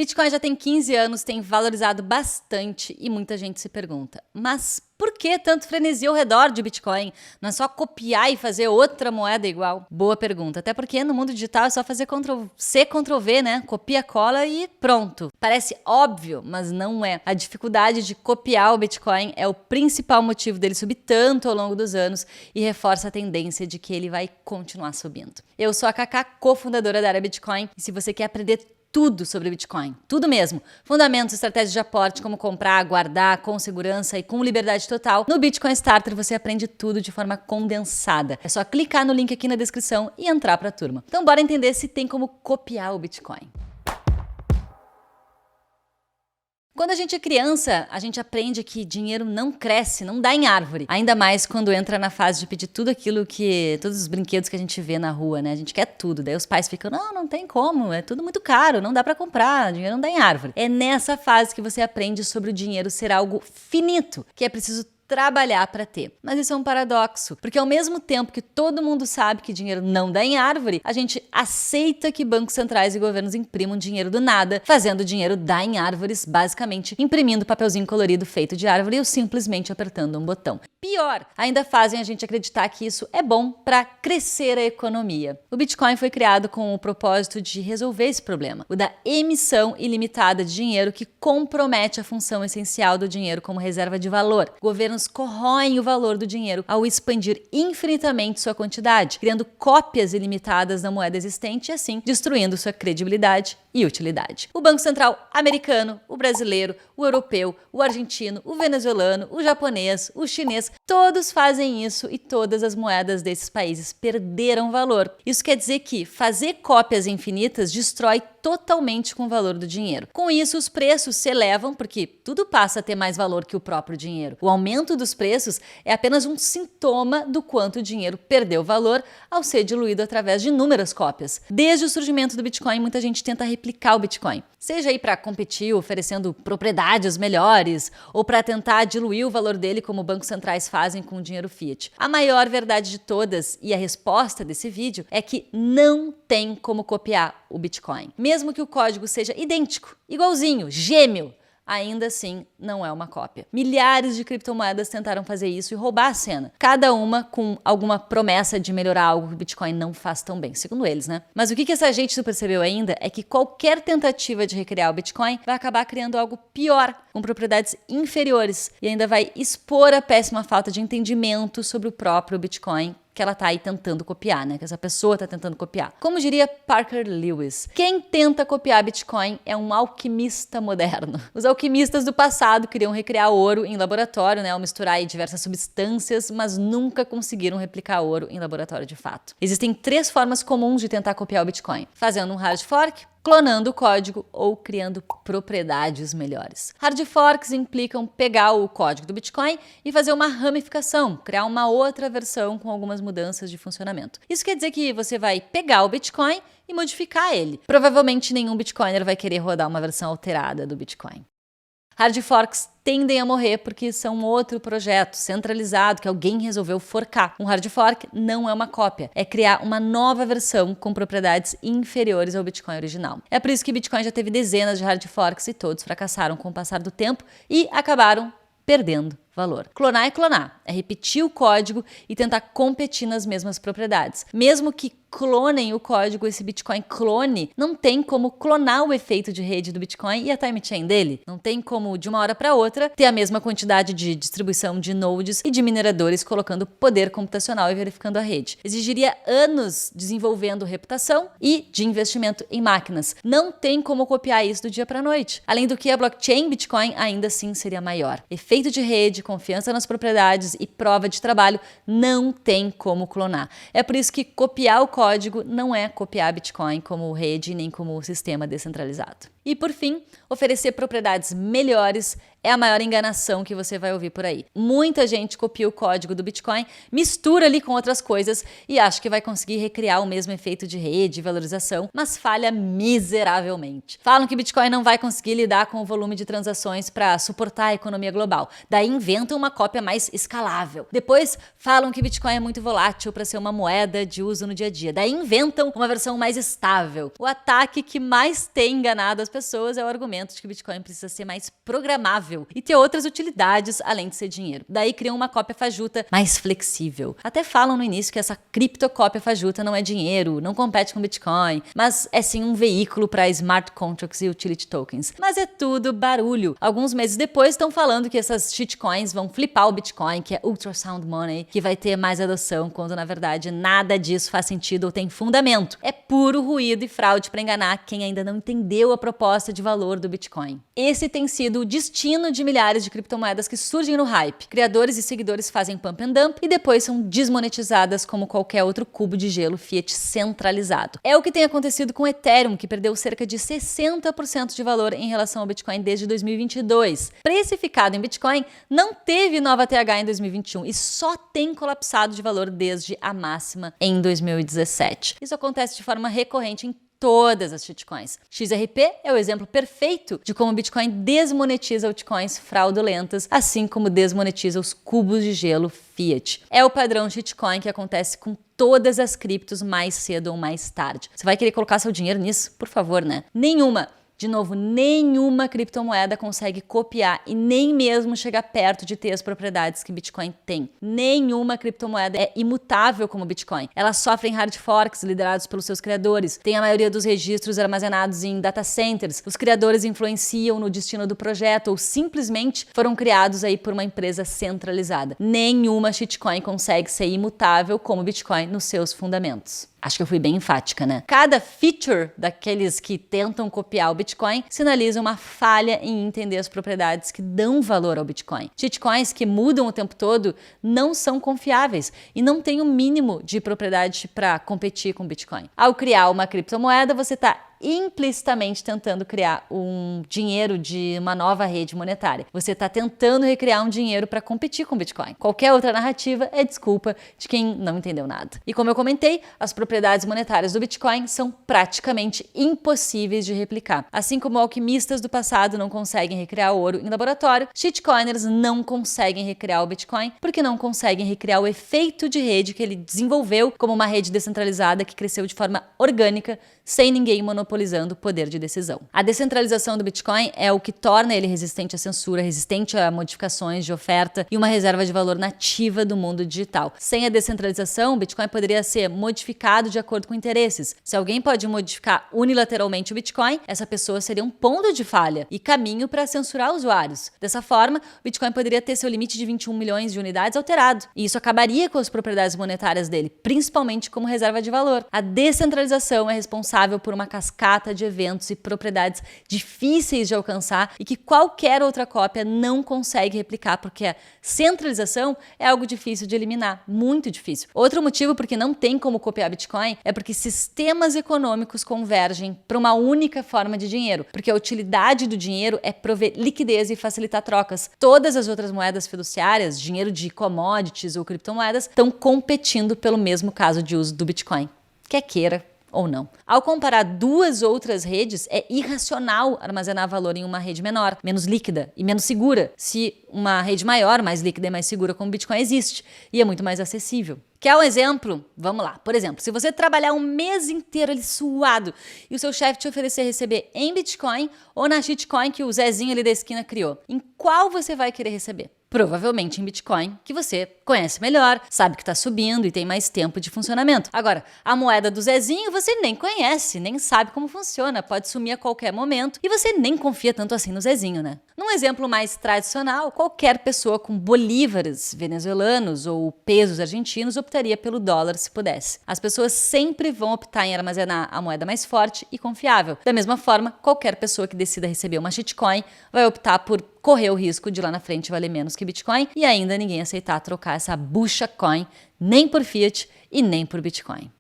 Bitcoin já tem 15 anos, tem valorizado bastante e muita gente se pergunta, mas por que tanto frenesi ao redor de Bitcoin? Não é só copiar e fazer outra moeda igual? Boa pergunta, até porque no mundo digital é só fazer Ctrl+C, Ctrl+V, né? Copia, cola e pronto. Parece óbvio, mas não é. A dificuldade de copiar o Bitcoin é o principal motivo dele subir tanto ao longo dos anos e reforça a tendência de que ele vai continuar subindo. Eu sou a Cacá, cofundadora da Área Bitcoin, e se você quer aprender tudo sobre Bitcoin, tudo mesmo. Fundamentos, estratégias de aporte, como comprar, guardar, com segurança e com liberdade total. No Bitcoin Starter você aprende tudo de forma condensada. É só clicar no link aqui na descrição e entrar para a turma. Então bora entender se tem como copiar o Bitcoin. Quando a gente é criança, a gente aprende que dinheiro não cresce, não dá em árvore. Ainda mais quando entra na fase de pedir todos os brinquedos que a gente vê na rua, né? A gente quer tudo. Daí os pais ficam, não tem como, é tudo muito caro, não dá pra comprar, dinheiro não dá em árvore. É nessa fase que você aprende sobre o dinheiro ser algo finito, que é preciso trabalhar para ter. Mas isso é um paradoxo, porque ao mesmo tempo que todo mundo sabe que dinheiro não dá em árvore, a gente aceita que bancos centrais e governos imprimam dinheiro do nada, fazendo o dinheiro dar em árvores, basicamente imprimindo papelzinho colorido feito de árvore ou simplesmente apertando um botão. Pior, ainda fazem a gente acreditar que isso é bom para crescer a economia. O Bitcoin foi criado com o propósito de resolver esse problema, o da emissão ilimitada de dinheiro que compromete a função essencial do dinheiro como reserva de valor. Governos corroem o valor do dinheiro ao expandir infinitamente sua quantidade, criando cópias ilimitadas da moeda existente e assim destruindo sua credibilidade e utilidade. O Banco Central americano, o brasileiro, o europeu, o argentino, o venezuelano, o japonês, o chinês, todos fazem isso e todas as moedas desses países perderam valor. Isso quer dizer que fazer cópias infinitas destrói totalmente com o valor do dinheiro. Com isso, os preços se elevam porque tudo passa a ter mais valor que o próprio dinheiro. O aumento dos preços é apenas um sintoma do quanto o dinheiro perdeu valor ao ser diluído através de inúmeras cópias. Desde o surgimento do Bitcoin, muita gente tenta replicar o Bitcoin. Seja aí para competir oferecendo propriedades melhores ou para tentar diluir o valor dele como bancos centrais fazem com o dinheiro fiat. A maior verdade de todas e a resposta desse vídeo é que não tem como copiar o Bitcoin. Mesmo que o código seja idêntico, igualzinho, gêmeo, ainda assim não é uma cópia. Milhares de criptomoedas tentaram fazer isso e roubar a cena, cada uma com alguma promessa de melhorar algo que o Bitcoin não faz tão bem, segundo eles, né? Mas o que essa gente não percebeu ainda é que qualquer tentativa de recriar o Bitcoin vai acabar criando algo pior, com propriedades inferiores, e ainda vai expor a péssima falta de entendimento sobre o próprio Bitcoin que ela tá aí tentando copiar, né? Que essa pessoa tá tentando copiar. Como diria Parker Lewis, quem tenta copiar Bitcoin é um alquimista moderno. Os alquimistas do passado queriam recriar ouro em laboratório, né? Ao misturar aí diversas substâncias, mas nunca conseguiram replicar ouro em laboratório de fato. Existem 3 formas comuns de tentar copiar o Bitcoin: fazendo um hard fork, clonando o código ou criando propriedades melhores. Hard forks implicam pegar o código do Bitcoin e fazer uma ramificação, criar uma outra versão com algumas mudanças de funcionamento. Isso quer dizer que você vai pegar o Bitcoin e modificar ele. Provavelmente nenhum Bitcoiner vai querer rodar uma versão alterada do Bitcoin. Hard forks tendem a morrer porque são outro projeto centralizado que alguém resolveu forcar. Um hard fork não é uma cópia, é criar uma nova versão com propriedades inferiores ao Bitcoin original. É por isso que Bitcoin já teve dezenas de hard forks e todos fracassaram com o passar do tempo e acabaram perdendo valor. Clonar é clonar, é repetir o código e tentar competir nas mesmas propriedades. Mesmo que clonem o código, esse Bitcoin clone, não tem como clonar o efeito de rede do Bitcoin e a time chain dele. Não tem como, de uma hora para outra, ter a mesma quantidade de distribuição de nodes e de mineradores colocando poder computacional e verificando a rede. Exigiria anos desenvolvendo reputação e de investimento em máquinas. Não tem como copiar isso do dia para a noite. Além do que, a blockchain Bitcoin ainda assim seria maior. Efeito de rede, confiança nas propriedades e prova de trabalho não tem como clonar. É por isso que copiar o código não é copiar Bitcoin como rede nem como sistema descentralizado. E por fim, oferecer propriedades melhores é a maior enganação que você vai ouvir por aí. Muita gente copia o código do Bitcoin, mistura ali com outras coisas e acha que vai conseguir recriar o mesmo efeito de rede e valorização, mas falha miseravelmente. Falam que Bitcoin não vai conseguir lidar com o volume de transações para suportar a economia global. Daí inventam uma cópia mais escalável. Depois falam que Bitcoin é muito volátil para ser uma moeda de uso no dia a dia. Daí inventam uma versão mais estável. O ataque que mais tem enganado as pessoas é o argumento de que o Bitcoin precisa ser mais programável e ter outras utilidades além de ser dinheiro. Daí criam uma cópia fajuta mais flexível. Até falam no início que essa criptocópia fajuta não é dinheiro, não compete com Bitcoin, mas é sim um veículo para smart contracts e utility tokens. Mas é tudo barulho. Alguns meses depois estão falando que essas shitcoins vão flipar o Bitcoin, que é ultrasound money, que vai ter mais adoção, quando na verdade nada disso faz sentido ou tem fundamento. É puro ruído e fraude para enganar quem ainda não entendeu a proposta de valor do Bitcoin. Esse tem sido o destino de milhares de criptomoedas que surgem no hype. Criadores e seguidores fazem pump and dump e depois são desmonetizadas como qualquer outro cubo de gelo fiat centralizado. É o que tem acontecido com o Ethereum, que perdeu cerca de 60% de valor em relação ao Bitcoin desde 2022. Precificado em Bitcoin, não teve nova TH em 2021 e só tem colapsado de valor desde a máxima em 2017. Isso acontece de forma recorrente em todas as shitcoins. XRP é o exemplo perfeito de como o Bitcoin desmonetiza altcoins fraudulentas, assim como desmonetiza os cubos de gelo fiat. É o padrão shitcoin que acontece com todas as criptos mais cedo ou mais tarde. Você vai querer colocar seu dinheiro nisso? Por favor, né? Nenhuma. De novo, nenhuma criptomoeda consegue copiar e nem mesmo chegar perto de ter as propriedades que Bitcoin tem. Nenhuma criptomoeda é imutável como Bitcoin. Elas sofrem hard forks liderados pelos seus criadores. Tem a maioria dos registros armazenados em data centers. Os criadores influenciam no destino do projeto ou simplesmente foram criados aí por uma empresa centralizada. Nenhuma shitcoin consegue ser imutável como Bitcoin nos seus fundamentos. Acho que eu fui bem enfática, né? Cada feature daqueles que tentam copiar o Bitcoin sinaliza uma falha em entender as propriedades que dão valor ao Bitcoin. Shitcoins que mudam o tempo todo não são confiáveis e não têm o mínimo de propriedade para competir com o Bitcoin. Ao criar uma criptomoeda, você está implicitamente tentando criar um dinheiro de uma nova rede monetária. Você está tentando recriar um dinheiro para competir com o Bitcoin. Qualquer outra narrativa é desculpa de quem não entendeu nada. E como eu comentei, as propriedades monetárias do Bitcoin são praticamente impossíveis de replicar. Assim como alquimistas do passado não conseguem recriar ouro em laboratório, shitcoiners não conseguem recriar o Bitcoin porque não conseguem recriar o efeito de rede que ele desenvolveu como uma rede descentralizada que cresceu de forma orgânica, sem ninguém monopolizando o poder de decisão. A descentralização do Bitcoin é o que torna ele resistente à censura, resistente a modificações de oferta e uma reserva de valor nativa do mundo digital. Sem a descentralização, o Bitcoin poderia ser modificado de acordo com interesses. Se alguém pode modificar unilateralmente o Bitcoin, essa pessoa seria um ponto de falha e caminho para censurar usuários. Dessa forma, o Bitcoin poderia ter seu limite de 21 milhões de unidades alterado, e isso acabaria com as propriedades monetárias dele, principalmente como reserva de valor. A descentralização é responsável por uma cascata de eventos e propriedades difíceis de alcançar e que qualquer outra cópia não consegue replicar, porque a centralização é algo difícil de eliminar, muito difícil. Outro motivo porque não tem como copiar Bitcoin é porque sistemas econômicos convergem para uma única forma de dinheiro, porque a utilidade do dinheiro é prover liquidez e facilitar trocas. Todas as outras moedas fiduciárias, dinheiro de commodities ou criptomoedas, estão competindo pelo mesmo caso de uso do Bitcoin, quer queira ou não. Ao comparar duas outras redes, é irracional armazenar valor em uma rede menor, menos líquida e menos segura, se uma rede maior, mais líquida e mais segura como o Bitcoin existe, e é muito mais acessível. Quer um exemplo? Vamos lá. Por exemplo, se você trabalhar um mês inteiro ali suado e o seu chefe te oferecer receber em Bitcoin ou na shitcoin que o Zezinho ali da esquina criou, em qual você vai querer receber? Provavelmente em Bitcoin, que você conhece melhor, sabe que está subindo e tem mais tempo de funcionamento. Agora, a moeda do Zezinho você nem conhece, nem sabe como funciona, pode sumir a qualquer momento e você nem confia tanto assim no Zezinho, né? Num exemplo mais tradicional, qualquer pessoa com bolívares venezuelanos ou pesos argentinos optaria pelo dólar se pudesse. As pessoas sempre vão optar em armazenar a moeda mais forte e confiável. Da mesma forma, qualquer pessoa que decida receber uma shitcoin vai optar por correr o risco de lá na frente valer menos que Bitcoin e ainda ninguém aceitar trocar essa bucha coin nem por fiat e nem por Bitcoin.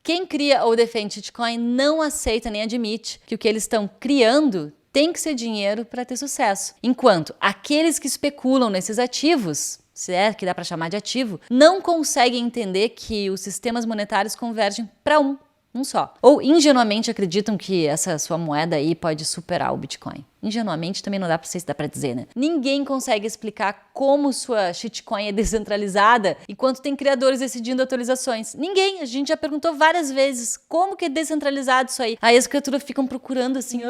Quem cria ou defende shitcoin não aceita nem admite que o que eles estão criando tem que ser dinheiro para ter sucesso. Enquanto aqueles que especulam nesses ativos, se é que dá para chamar de ativo, não conseguem entender que os sistemas monetários convergem para um Um só. Ou ingenuamente acreditam que essa sua moeda aí pode superar o Bitcoin. Ingenuamente também não sei se dá pra dizer, né? Ninguém consegue explicar como sua shitcoin é descentralizada enquanto tem criadores decidindo atualizações. Ninguém. A gente já perguntou várias vezes como que é descentralizado isso aí. Aí as criaturas ficam procurando assim,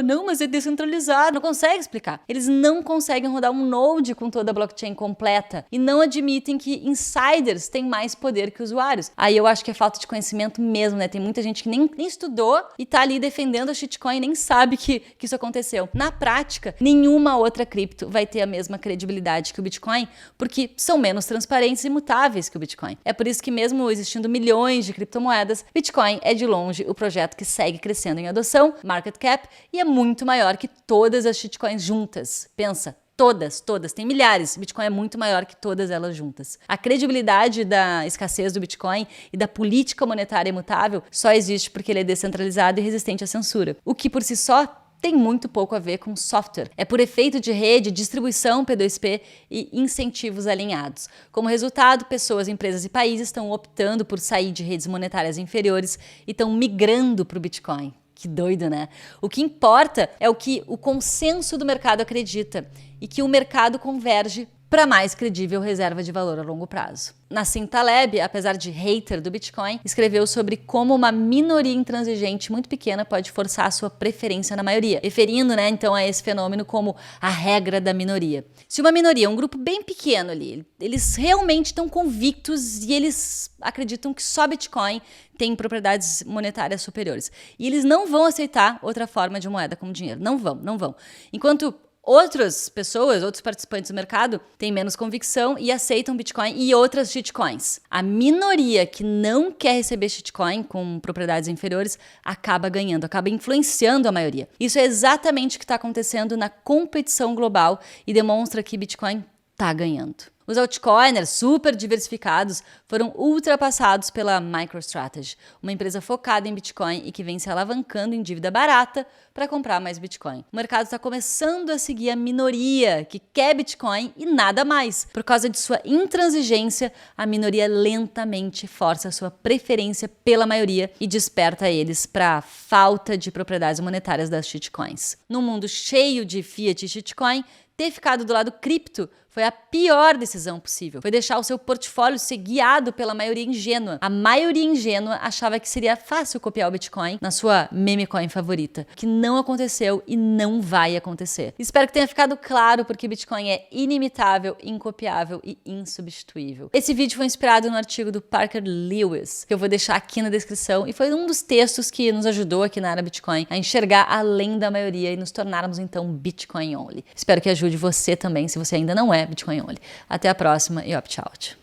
não, mas é descentralizado. Não consegue explicar. Eles não conseguem rodar um node com toda a blockchain completa e não admitem que insiders têm mais poder que usuários. Aí eu acho que é falta de conhecimento mesmo, né? Tem muita gente que nem estudou e tá ali defendendo a shitcoin e nem sabe que isso aconteceu. Na prática, nenhuma outra cripto vai ter a mesma credibilidade que o Bitcoin, porque são menos transparentes e mutáveis que o Bitcoin. É por isso que mesmo existindo milhões de criptomoedas, Bitcoin é de longe o projeto que segue crescendo em adoção, market cap, e é muito maior que todas as shitcoins juntas. Pensa, todas, tem milhares. Bitcoin é muito maior que todas elas juntas. A credibilidade da escassez do Bitcoin e da política monetária imutável só existe porque ele é descentralizado e resistente à censura, o que por si só tem muito pouco a ver com software. É por efeito de rede, distribuição P2P e incentivos alinhados. Como resultado, pessoas, empresas e países estão optando por sair de redes monetárias inferiores e estão migrando para o Bitcoin. Que doido, né? O que importa é o que o consenso do mercado acredita e que o mercado converge para mais credível reserva de valor a longo prazo. Nassim Taleb, apesar de hater do Bitcoin, escreveu sobre como uma minoria intransigente muito pequena pode forçar a sua preferência na maioria, referindo, então, a esse fenômeno como a regra da minoria. Se uma minoria, um grupo bem pequeno ali, eles realmente estão convictos e eles acreditam que só Bitcoin tem propriedades monetárias superiores. E eles não vão aceitar outra forma de moeda como dinheiro. Não vão. Enquanto outras pessoas, outros participantes do mercado têm menos convicção e aceitam Bitcoin e outras shitcoins. A minoria que não quer receber shitcoin com propriedades inferiores acaba ganhando, acaba influenciando a maioria. Isso é exatamente o que está acontecendo na competição global e demonstra que Bitcoin está ganhando. Os altcoiners super diversificados foram ultrapassados pela MicroStrategy, uma empresa focada em Bitcoin e que vem se alavancando em dívida barata para comprar mais Bitcoin. O mercado está começando a seguir a minoria que quer Bitcoin e nada mais. Por causa de sua intransigência, a minoria lentamente força a sua preferência pela maioria e desperta eles para a falta de propriedades monetárias das shitcoins. Num mundo cheio de fiat e shitcoin, ter ficado do lado cripto foi a pior decisão possível. Foi deixar o seu portfólio ser guiado pela maioria ingênua. A maioria ingênua achava que seria fácil copiar o Bitcoin na sua meme coin favorita, que não aconteceu e não vai acontecer. Espero que tenha ficado claro porque Bitcoin é inimitável, incopiável e insubstituível. Esse vídeo foi inspirado no artigo do Parker Lewis, que eu vou deixar aqui na descrição, e foi um dos textos que nos ajudou aqui na área Bitcoin a enxergar além da maioria e nos tornarmos então Bitcoin only. Espero que ajude você também, se você ainda não é Bitcoin only. Até a próxima e opt-out.